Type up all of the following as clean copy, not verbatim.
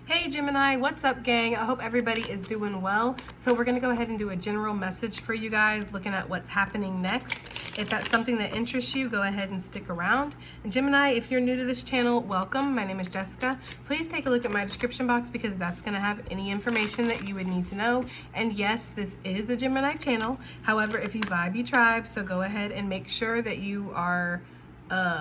Hey Gemini, what's up gang? I hope everybody is doing well. So we're going to go ahead and do a general message for you guys looking at what's happening next. If that's something that interests you, go ahead and stick around. And Gemini, if you're new to this channel, welcome. My name is Jessica. Please take a look at my description box because that's going to have any information that you would need to know. And yes, this is a Gemini channel. However, if you vibe, you tribe. So go ahead and make sure that you are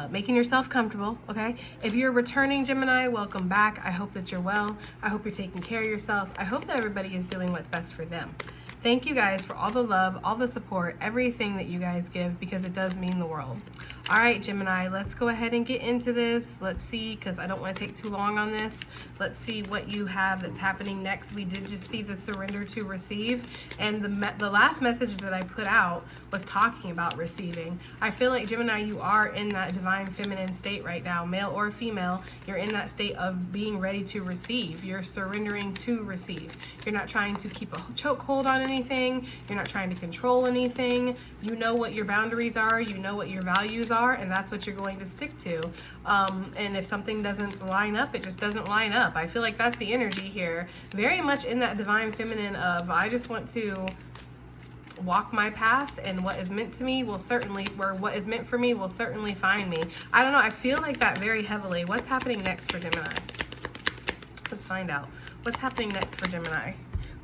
making yourself comfortable, okay? If you're returning Gemini, welcome back. I hope that you're well. I hope you're taking care of yourself. I hope that everybody is doing what's best for them. Thank you guys for all the love, all the support, everything that you guys give because it does mean the world. All right, Gemini, let's go ahead and get into this. Let's see, because I don't want to take too long on this. Let's see what you have that's happening next. We did just see the surrender to receive, and the last message that I put out was talking about receiving. I feel like, Gemini, you are in that divine feminine state right now, male or female. You're in that state of being ready to receive. You're surrendering to receive. You're not trying to keep a chokehold on anything. You're not trying to control anything. You know what your boundaries are. You know what your values are, and that's what you're going to stick to. And if something doesn't line up, it just doesn't line up. I feel like that's the energy here. Very much in that divine feminine of, I just want to walk my path, and what is meant to me will certainly, or what is meant for me will certainly find me. I don't know, I feel like that very heavily. What's happening next for Gemini? Let's find out. What's happening next for Gemini?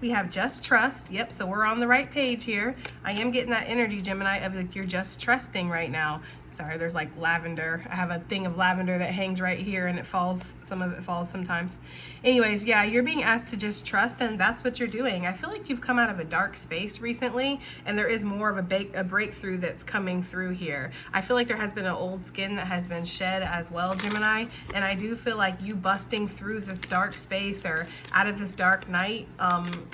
We have just trust. Yep, so we're on the right page here. I am getting that energy, Gemini, of like you're just trusting right now. Sorry, there's like lavender. I have a thing of lavender that hangs right here and it falls, some of it falls sometimes. Anyways, yeah, you're being asked to just trust, and that's what you're doing. I feel like you've come out of a dark space recently, and there is more of a breakthrough that's coming through here. I feel like there has been an old skin that has been shed as well, Gemini, and I do feel like you busting through this dark space or out of this dark night,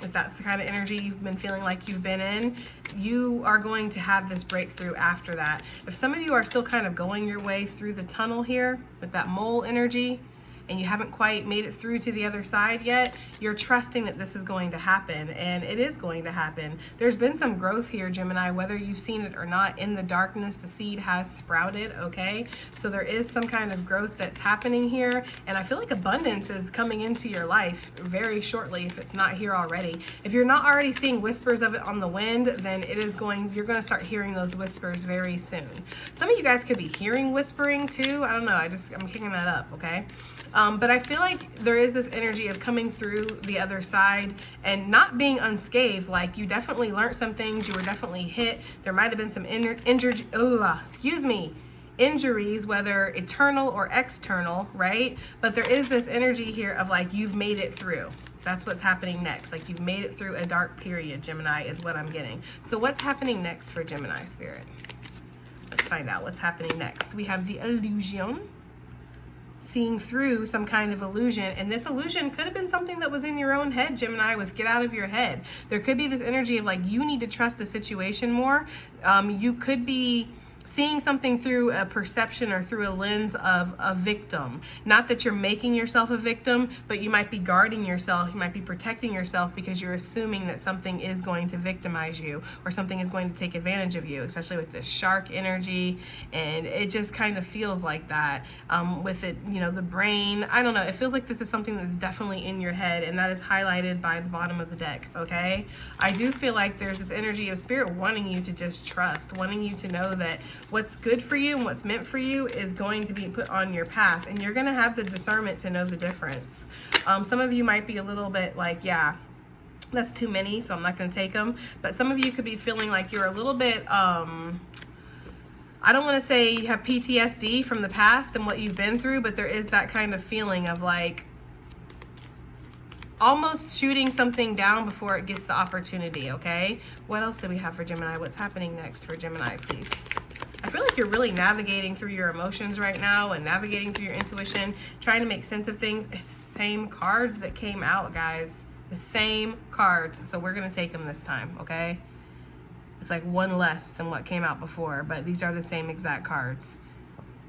if that's the kind of energy you've been feeling like you've been in, you are going to have this breakthrough after that. If some of you are still kind of going your way through the tunnel here with that mole energy, and you haven't quite made it through to the other side yet, you're trusting that this is going to happen, and it is going to happen. There's been some growth here, Gemini, whether you've seen it or not. In the darkness, the seed has sprouted, okay? So there is some kind of growth that's happening here, and I feel like abundance is coming into your life very shortly if it's not here already. If you're not already seeing whispers of it on the wind, then you're going to start hearing those whispers very soon. Some of you guys could be hearing whispering too. I don't know, I'm kicking that up, okay? But I feel like there is this energy of coming through the other side and not being unscathed. Like, you definitely learned some things. You were definitely hit. There might have been some injuries, whether internal or external, right? But there is this energy here of like, you've made it through. That's what's happening next. Like, you've made it through a dark period, Gemini, is what I'm getting. So what's happening next for Gemini spirit? Let's find out what's happening next. We have the illusion. Seeing through some kind of illusion, and this illusion could have been something that was in your own head, Gemini, with get out of your head. There could be this energy of like, you need to trust the situation more. You could be seeing something through a perception or through a lens of a victim. Not that you're making yourself a victim, but you might be guarding yourself, you might be protecting yourself because you're assuming that something is going to victimize you or something is going to take advantage of you, especially with this shark energy, and it just kind of feels like that. With it, you know, the brain, I don't know, it feels like this is something that's definitely in your head, and that is highlighted by the bottom of the deck, okay? I do feel like there's this energy of spirit wanting you to just trust, wanting you to know that what's good for you and what's meant for you is going to be put on your path, and you're going to have the discernment to know the difference. Some of you might be a little bit like, yeah, that's too many, so I'm not going to take them. But some of you could be feeling like you're a little bit, I don't want to say you have PTSD from the past and what you've been through, but there is that kind of feeling of like almost shooting something down before it gets the opportunity, okay? What else do we have for Gemini? What's happening next for Gemini, please? I feel like you're really navigating through your emotions right now and navigating through your intuition, trying to make sense of things. It's the same cards that came out, guys. The same cards. So we're going to take them this time, okay? It's like one less than what came out before, but these are the same exact cards.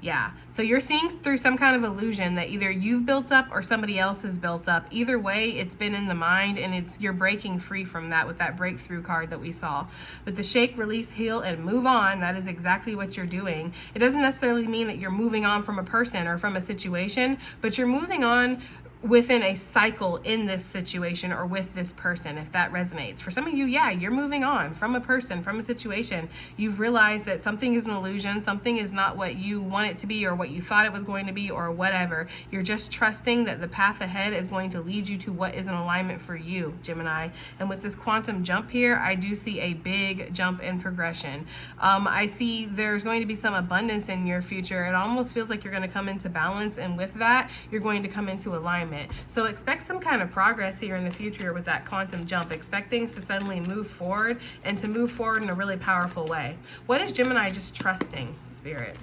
Yeah, so you're seeing through some kind of illusion that either you've built up or somebody else has built up. Either way, it's been in the mind, and you're breaking free from that with that breakthrough card that we saw. With the shake, release, heal, and move on, that is exactly what you're doing. It doesn't necessarily mean that you're moving on from a person or from a situation, but you're moving on within a cycle in this situation or with this person, if that resonates. For some of you, yeah, you're moving on from a person, from a situation. You've realized that something is an illusion, something is not what you want it to be or what you thought it was going to be or whatever. You're just trusting that the path ahead is going to lead you to what is in alignment for you, Gemini. And with this quantum jump here, I do see a big jump in progression. I see there's going to be some abundance in your future. It almost feels like you're going to come into balance, and with that, you're going to come into alignment. So expect some kind of progress here in the future with that quantum jump. Expect things to suddenly move forward and to move forward in a really powerful way. What is Gemini just trusting, Spirit?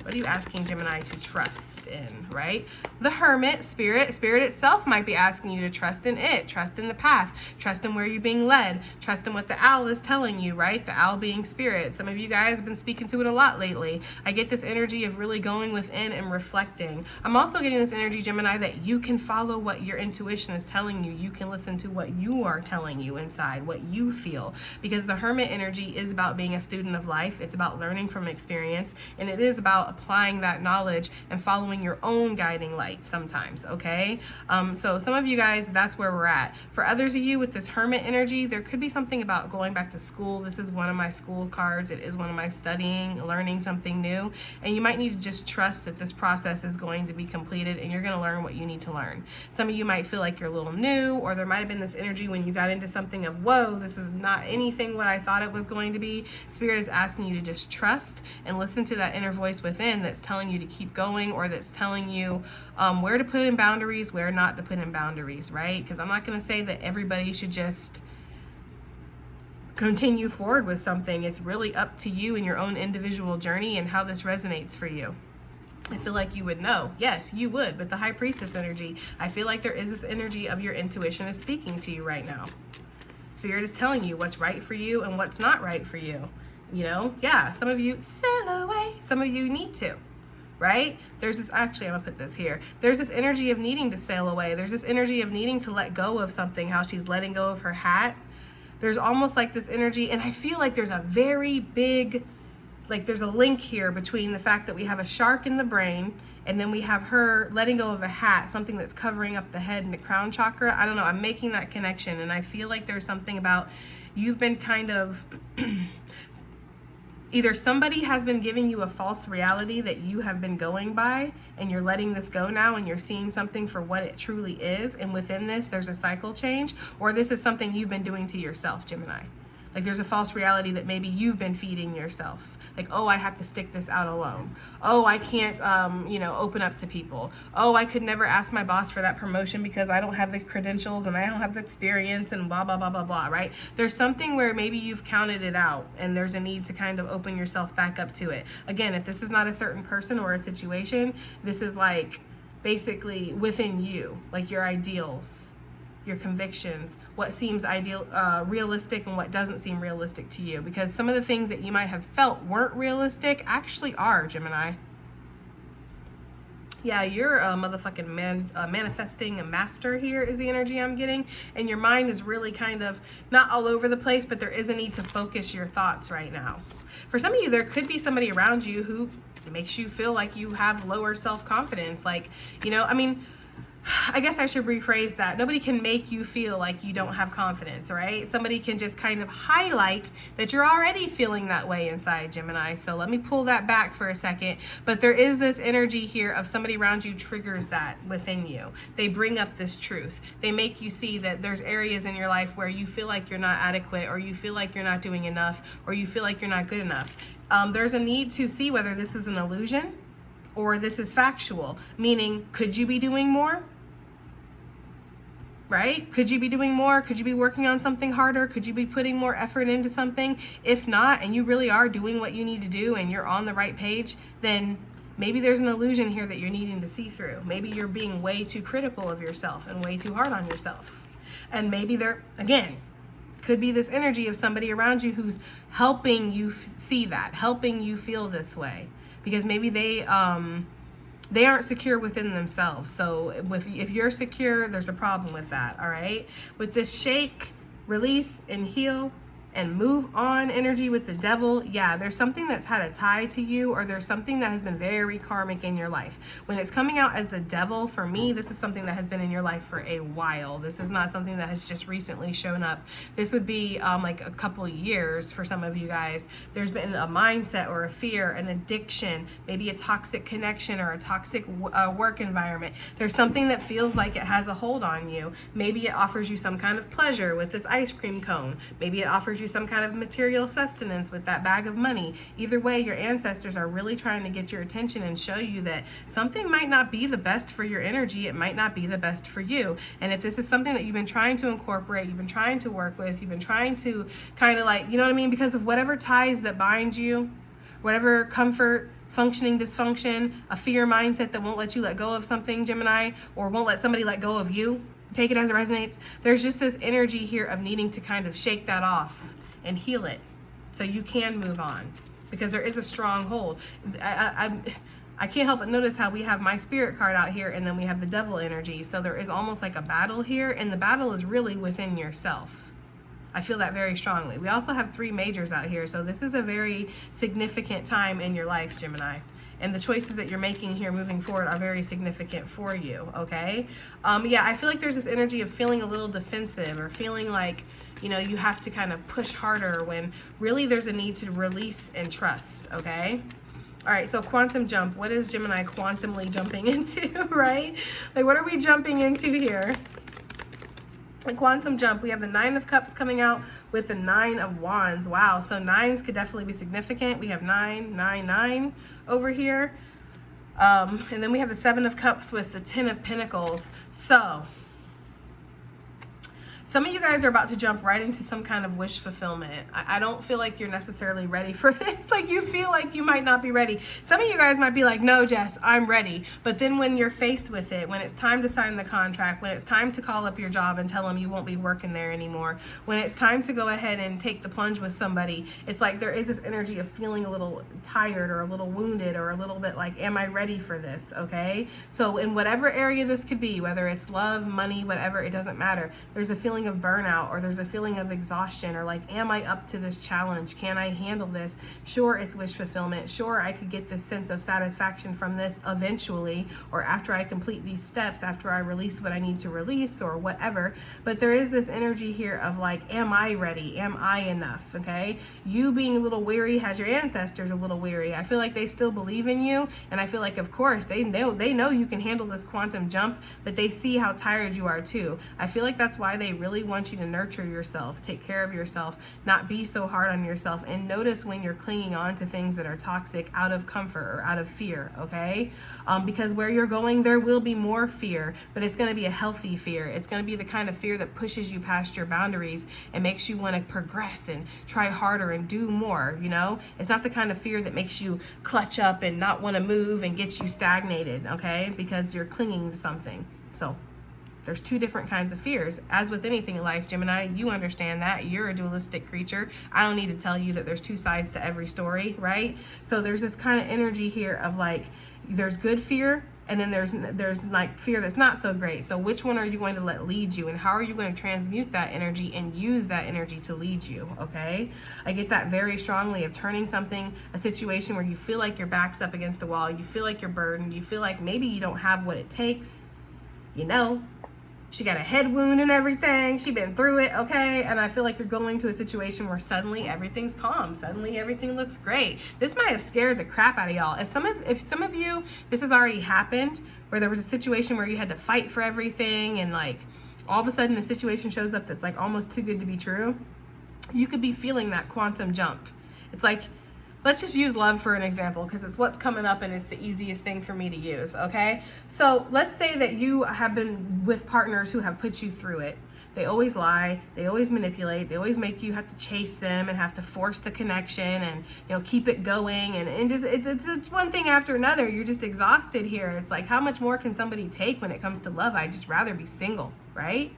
What are you asking Gemini to trust in, right? The Hermit, Spirit itself might be asking you to trust in it, trust in the path, trust in where you're being led, trust in what the owl is telling you, right? The owl being Spirit. Some of you guys have been speaking to it a lot lately. I get this energy of really going within and reflecting. I'm also getting this energy, Gemini, that you can follow what your intuition is telling you. You can listen to what you are telling you inside, what you feel, because the Hermit energy is about being a student of life. It's about learning from experience, and it is about applying that knowledge and following your own guiding light sometimes, okay? So some of you guys, that's where we're at. For others of you with this Hermit energy, there could be something about going back to school. This is one of my school cards. It is one of my studying, learning something new, and you might need to just trust that this process is going to be completed and you're going to learn what you need to learn. Some of you might feel like you're a little new, or there might have been this energy when you got into something of, whoa, this is not anything what I thought it was going to be. Spirit is asking you to just trust and listen to that inner voice within that's telling you to keep going, or that's telling you where to put in boundaries, where not to put in boundaries, right? Because I'm not going to say that everybody should just continue forward with something. It's really up to you and your own individual journey and how this resonates for you. I feel like you would know. Yes, you would. But the High Priestess energy, I feel like there is this energy of your intuition is speaking to you right now. Spirit is telling you what's right for you and what's not right for you. You know, yeah, some of you sail away. Some of you need to, right? There's this, actually, I'm gonna put this here. There's this energy of needing to sail away. There's this energy of needing to let go of something, how she's letting go of her hat. There's almost like this energy, and I feel like there's a very big, like there's a link here between the fact that we have a shark in the brain and then we have her letting go of a hat, something that's covering up the head and the crown chakra. I don't know, I'm making that connection, and I feel like there's something about you've been kind of either somebody has been giving you a false reality that you have been going by, and you're letting this go now and you're seeing something for what it truly is, and within this there's a cycle change, or this is something you've been doing to yourself, Gemini. Like there's a false reality that maybe you've been feeding yourself. Like, oh, I have to stick this out alone. Oh, I can't, open up to people. Oh, I could never ask my boss for that promotion because I don't have the credentials and I don't have the experience and blah, blah, blah, blah, blah, right? There's something where maybe you've counted it out and there's a need to kind of open yourself back up to it. Again, if this is not a certain person or a situation, this is like basically within you, like your ideals, your convictions, what seems ideal, realistic, and what doesn't seem realistic to you. Because some of the things that you might have felt weren't realistic actually are, Gemini. Yeah, you're a motherfucking manifesting a master here is the energy I'm getting. And your mind is really kind of not all over the place, but there is a need to focus your thoughts right now. For some of you, there could be somebody around you who makes you feel like you have lower self-confidence. Like, I guess I should rephrase that. Nobody can make you feel like you don't have confidence, right? Somebody can just kind of highlight that you're already feeling that way inside, Gemini. So let me pull that back for a second. But there is this energy here of somebody around you triggers that within you. They bring up this truth. They make you see that there's areas in your life where you feel like you're not adequate, or you feel like you're not doing enough, or you feel like you're not good enough. There's a need to see whether this is an illusion or this is factual, meaning, could you be doing more? Right? Could you be doing more? Could you be working on something harder? Could you be putting more effort into something? If not, and you really are doing what you need to do and you're on the right page, then maybe there's an illusion here that you're needing to see through. Maybe you're being way too critical of yourself and way too hard on yourself. And maybe there, again, could be this energy of somebody around you who's helping you see that, helping you feel this way. Because maybe they aren't secure within themselves. So if you're secure, there's a problem with that, all right? With this shake, release, and heal, and move on energy with the devil. Yeah, there's something that's had a tie to you, or there's something that has been very karmic in your life. When it's coming out as the devil, for me, this is something that has been in your life for a while. This is not something that has just recently shown up. This would be like a couple years for some of you guys. There's been a mindset or a fear, an addiction, maybe a toxic connection or a toxic work environment. There's something that feels like it has a hold on you. Maybe it offers you some kind of pleasure with this ice cream cone. Maybe it offers you some kind of material sustenance with that bag of money. Either way, your ancestors are really trying to get your attention and show you that something might not be the best for your energy. It might not be the best for you. And if this is something that you've been trying to incorporate, you've been trying to work with, you've been trying to kind of like, you know what I mean? Because of whatever ties that bind you, whatever comfort, functioning dysfunction, a fear mindset that won't let you let go of something, Gemini, or won't let somebody let go of you, take it as it resonates. There's just this energy here of needing to kind of shake that off and heal it so you can move on, because there is a strong hold. I can't help but notice how we have my spirit card out here, and then we have the devil energy. So there is almost like a battle here, and the battle is really within yourself. I feel that very strongly. We also have 3 majors out here, so this is a very significant time in your life, Gemini. And the choices that you're making here moving forward are very significant for you, okay? Yeah, I feel like there's this energy of feeling a little defensive, or feeling like, you know, you have to kind of push harder when really there's a need to release and trust, okay? All right, so quantum jump. What is Gemini quantumly jumping into, right? Like, what are we jumping into here? A quantum jump, we have the 9 of Cups coming out with the 9 of Wands. Wow, so 9s could definitely be significant. We have 9, 9, 9 over here. And then we have the 7 of Cups with the 10 of Pentacles. So some of you guys are about to jump right into some kind of wish fulfillment. I don't feel like you're necessarily ready for this. Like, you feel like you might not be ready. Some of you guys might be like, no, Jess, I'm ready. But then when you're faced with it, when it's time to sign the contract, when it's time to call up your job and tell them you won't be working there anymore, when it's time to go ahead and take the plunge with somebody, it's like there is this energy of feeling a little tired or a little wounded or a little bit like, am I ready for this? Okay. So in whatever area this could be, whether it's love, money, whatever, it doesn't matter. There's a feeling of burnout, or there's a feeling of exhaustion, or like, am I up to this challenge? Can I handle this? Sure, it's wish fulfillment. Sure, I could get this sense of satisfaction from this eventually, or after I complete these steps, after I release what I need to release, or whatever. But there is this energy here of like, am I ready? Am I enough? Okay. You being a little weary has your ancestors a little weary. I feel like they still believe in you. And I feel like, of course, they know you can handle this quantum jump, but they see how tired you are too. I feel like that's why they really want you to nurture yourself, take care of yourself, not be so hard on yourself, and notice when you're clinging on to things that are toxic out of comfort or out of fear, okay? Because where you're going, there will be more fear, but it's going to be a healthy fear. It's going to be the kind of fear that pushes you past your boundaries and makes you want to progress and try harder and do more, you know? It's not the kind of fear that makes you clutch up and not want to move and gets you stagnated, okay? Because you're clinging to something. So there's 2 different kinds of fears. As with anything in life, Gemini, you understand that. You're a dualistic creature. I don't need to tell you that there's 2 sides to every story, right? So there's this kind of energy here of like, there's good fear, and then there's like fear that's not so great. So which one are you going to let lead you, and how are you going to transmute that energy and use that energy to lead you, okay? I get that very strongly of turning something, a situation where you feel like your back's up against the wall, you feel like you're burdened, you feel like maybe you don't have what it takes, you know? She got a head wound and everything. She been through it, okay? And I feel like you're going to a situation where suddenly everything's calm. Suddenly everything looks great. This might have scared the crap out of y'all. If some of you, this has already happened, where there was a situation where you had to fight for everything, and like all of a sudden a situation shows up that's like almost too good to be true, you could be feeling that quantum jump. It's like, let's just use love for an example, because it's what's coming up and it's the easiest thing for me to use, okay? So let's say that you have been with partners who have put you through it. They always lie, they always manipulate, they always make you have to chase them and have to force the connection and, you know, keep it going, and just it's one thing after another. You're just exhausted here. It's like, how much more can somebody take when it comes to love? I'd just rather be single, right?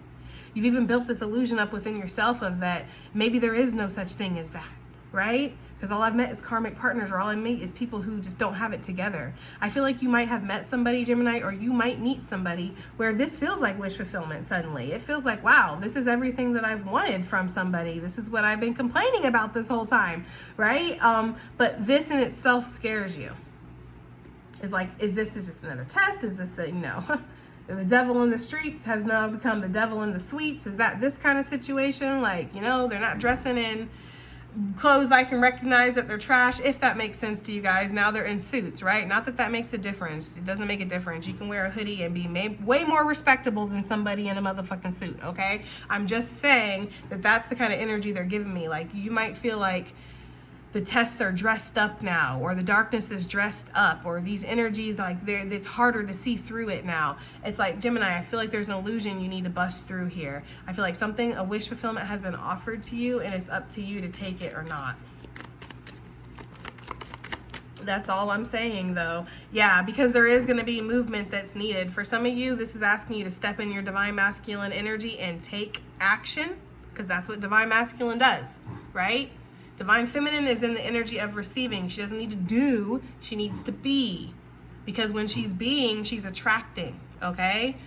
You've even built this illusion up within yourself of that maybe there is no such thing as that. right? Because all I've met is karmic partners, or all I meet is people who just don't have it together. I feel like you might have met somebody, Gemini, or you might meet somebody where this feels like wish fulfillment suddenly. It feels like, wow, this is everything that I've wanted from somebody. This is what I've been complaining about this whole time, right? But this in itself scares you. It's like, is this just another test? Is this the, the devil in the streets has now become the devil in the suites? Is that this kind of situation? Like, they're not dressing in clothes I can recognize that they're trash, if that makes sense to you guys. Now they're in suits, right? Not that that makes a difference. It doesn't make a difference. You can wear a hoodie and be way more respectable than somebody in a motherfucking suit, okay? I'm just saying that that's the kind of energy they're giving me. Like, you might feel like the tests are dressed up now, or the darkness is dressed up, or these energies, like, it's harder to see through it now. It's like, Gemini, I feel like there's an illusion you need to bust through here. I feel like a wish fulfillment has been offered to you, and it's up to you to take it or not. That's all I'm saying, though. Yeah, because there is going to be movement that's needed. For some of you, this is asking you to step in your divine masculine energy and take action, because that's what divine masculine does, right? Divine feminine is in the energy of receiving. She doesn't need to do, she needs to be. Because when she's being, she's attracting, okay?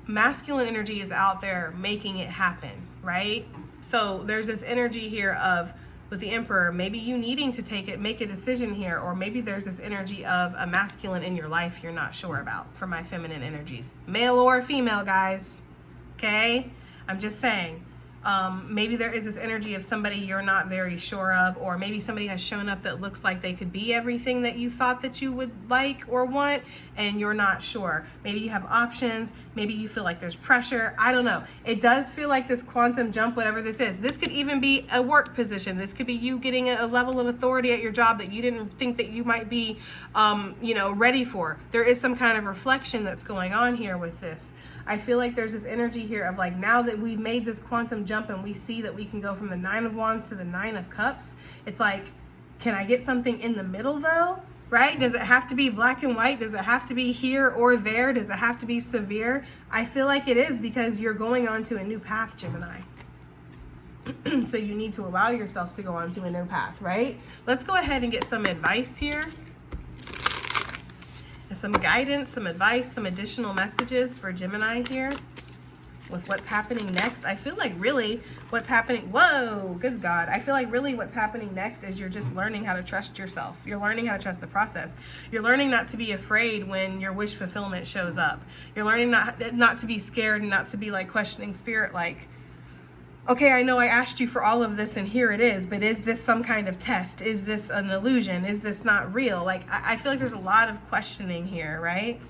Masculine energy is out there making it happen, right? So there's this energy here of, with the Emperor, maybe you needing to make a decision here, or maybe there's this energy of a masculine in your life you're not sure about for my feminine energies. Male or female, guys, okay? I'm just saying. Maybe there is this energy of somebody you're not very sure of, or maybe somebody has shown up that looks like they could be everything that you thought that you would like or want, and you're not sure. Maybe you have options. Maybe you feel like there's pressure. I don't know. It does feel like this quantum jump, whatever this is. This could even be a work position. This could be you getting a level of authority at your job that you didn't think that you might be, ready for. There is some kind of reflection that's going on here with this. I feel like there's this energy here of, like, now that we've made this quantum jump and we see that we can go from the 9 of Wands to the 9 of Cups, it's like, can I get something in the middle though? Right? Does it have to be black and white? Does it have to be here or there? Does it have to be severe? I feel like it is, because you're going on to a new path, Gemini. So you need to allow yourself to go on to a new path, right? Let's go ahead and get some advice here. Some guidance, some advice, some additional messages for Gemini here with what's happening next. I feel like really what's happening, whoa, good God. I feel like really what's happening next is you're just learning how to trust yourself. You're learning how to trust the process. You're learning not to be afraid when your wish fulfillment shows up. You're learning not to be scared and not to be like questioning spirit, like, okay, I know I asked you for all of this and here it is, but is this some kind of test? Is this an illusion? Is this not real? Like, I feel like there's a lot of questioning here, right?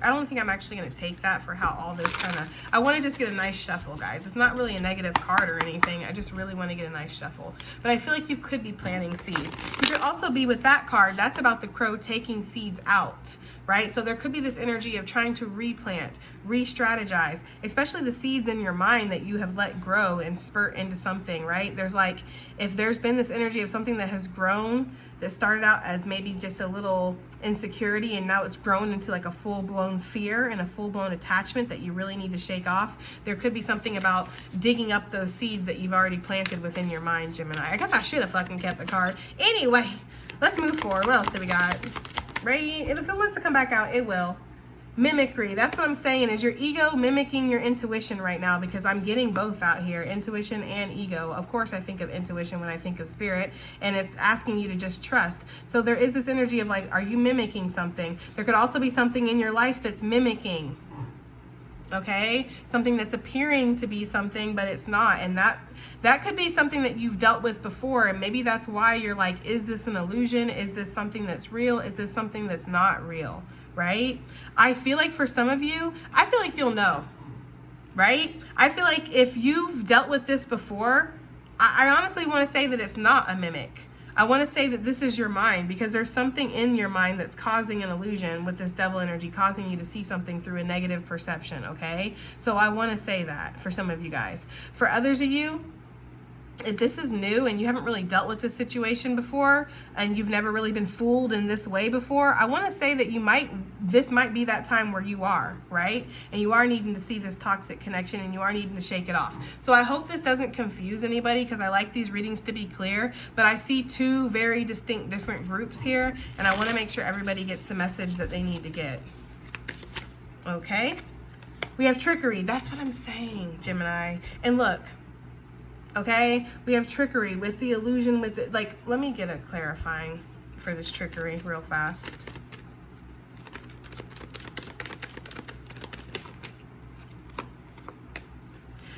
I don't think I'm actually going to take that for how all this kind of... I want to just get a nice shuffle, guys. It's not really a negative card or anything. I just really want to get a nice shuffle. But I feel like you could be planting seeds. You could also be with that card. That's about the crow taking seeds out, right? So there could be this energy of trying to replant, re-strategize, especially the seeds in your mind that you have let grow and spurt into something, right? There's like, if there's been this energy of something that has grown, that started out as maybe just a little insecurity, and now it's grown into like a full-blown fear and a full-blown attachment that you really need to shake off. There could be something about digging up those seeds that you've already planted within your mind, Gemini. I guess I should have fucking kept the card. Anyway, let's move forward. What else do we got? Right? If it wants to come back out, it will. Mimicry. That's what I'm saying, is your ego mimicking your intuition right now, because I'm getting both out here, intuition and ego. Of course, I think of intuition when I think of spirit, and it's asking you to just trust. So there is this energy of like, are you mimicking something? There could also be something in your life that's mimicking, okay? Something that's appearing to be something, but it's not. And that could be something that you've dealt with before, and maybe that's why you're like, is this an illusion? Is this something that's real? Is this something that's not real? Right? I feel like for some of you, I feel like you'll know, right? I feel like if you've dealt with this before, I honestly want to say that it's not a mimic. I want to say that this is your mind, because there's something in your mind that's causing an illusion with this devil energy, causing you to see something through a negative perception, okay? So I want to say that for some of you guys. For others of you, if this is new and you haven't really dealt with this situation before and you've never really been fooled in this way before, I want to say that this might be that time where you are, right? And you are needing to see this toxic connection and you are needing to shake it off. So I hope this doesn't confuse anybody, because I like these readings to be clear, but I see two very distinct different groups here, and I want to make sure everybody gets the message that they need to get. Okay? We have trickery. That's what I'm saying, Gemini. And look, okay, we have trickery with the illusion, with the, like, let me get a clarifying for this trickery real fast.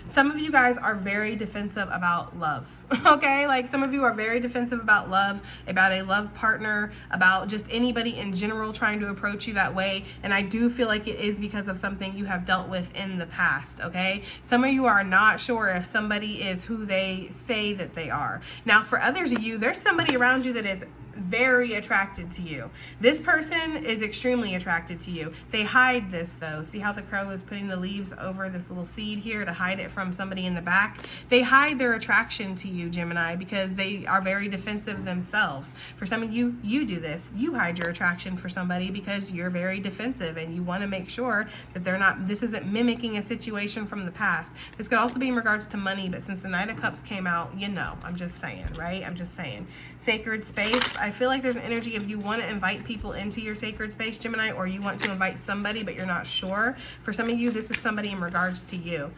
Some of you guys are very defensive about love, okay? Like, some of you are very defensive about love, about a love partner, about just anybody in general trying to approach you that way. And I do feel like it is because of something you have dealt with in the past, okay? Some of you are not sure if somebody is who they say that they are. Now, for others of you, there's somebody around you that is very attracted to you. This person is extremely attracted to you. They hide this though. See how the crow is putting the leaves over this little seed here to hide it from somebody in the back? They hide their attraction to you, Gemini, because they are very defensive themselves. For some of you, you do this. You hide your attraction for somebody because you're very defensive and you want to make sure that this isn't mimicking a situation from the past. This could also be in regards to money, but since the Knight of Cups came out, you know, I'm just saying, right? I'm just saying. Sacred space. I feel like there's an energy of you want to invite people into your sacred space, Gemini, or you want to invite somebody, but you're not sure. For some of you, this is somebody in regards to you.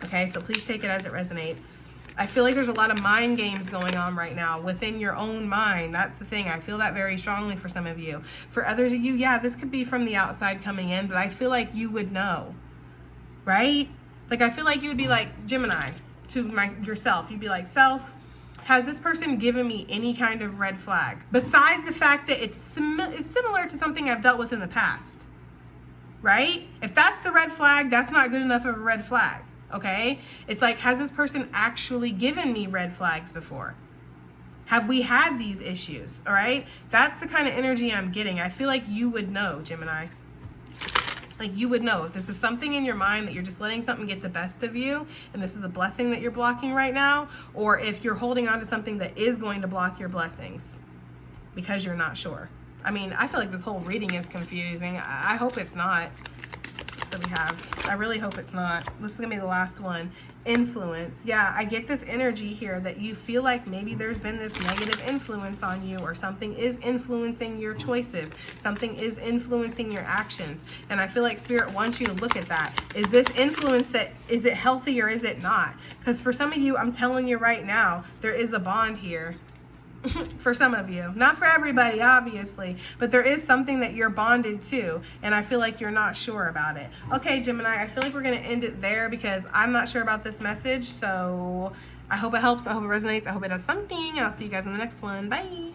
Okay, so please take it as it resonates. I feel like there's a lot of mind games going on right now within your own mind. That's the thing. I feel that very strongly for some of you. For others of you, yeah, this could be from the outside coming in, but I feel like you would know, right? Like, I feel like you would be like, Gemini, to yourself. You'd be like, self, has this person given me any kind of red flag? Besides the fact that it's similar to something I've dealt with in the past, right? If that's the red flag, that's not good enough of a red flag, okay? It's like, has this person actually given me red flags before? Have we had these issues, all right? That's the kind of energy I'm getting. I feel like you would know, Gemini. Like, you would know if this is something in your mind that you're just letting something get the best of you, and this is a blessing that you're blocking right now, or if you're holding on to something that is going to block your blessings because you're not sure. I mean, I feel like this whole reading is confusing. I hope it's not. That we have. I really hope it's not. This is going to be the last one. Influence. Yeah, I get this energy here that you feel like maybe there's been this negative influence on you, or something is influencing your choices. Something is influencing your actions. And I feel like Spirit wants you to look at that. Is this influence is it healthy or is it not? Because for some of you, I'm telling you right now, there is a bond here. For some of you, not for everybody, obviously, but there is something that you're bonded to, and I feel like you're not sure about it. Okay, Gemini, I feel like we're going to end it there because I'm not sure about this message, so I hope it helps. I hope it resonates. I hope it does something. I'll see you guys in the next one. Bye.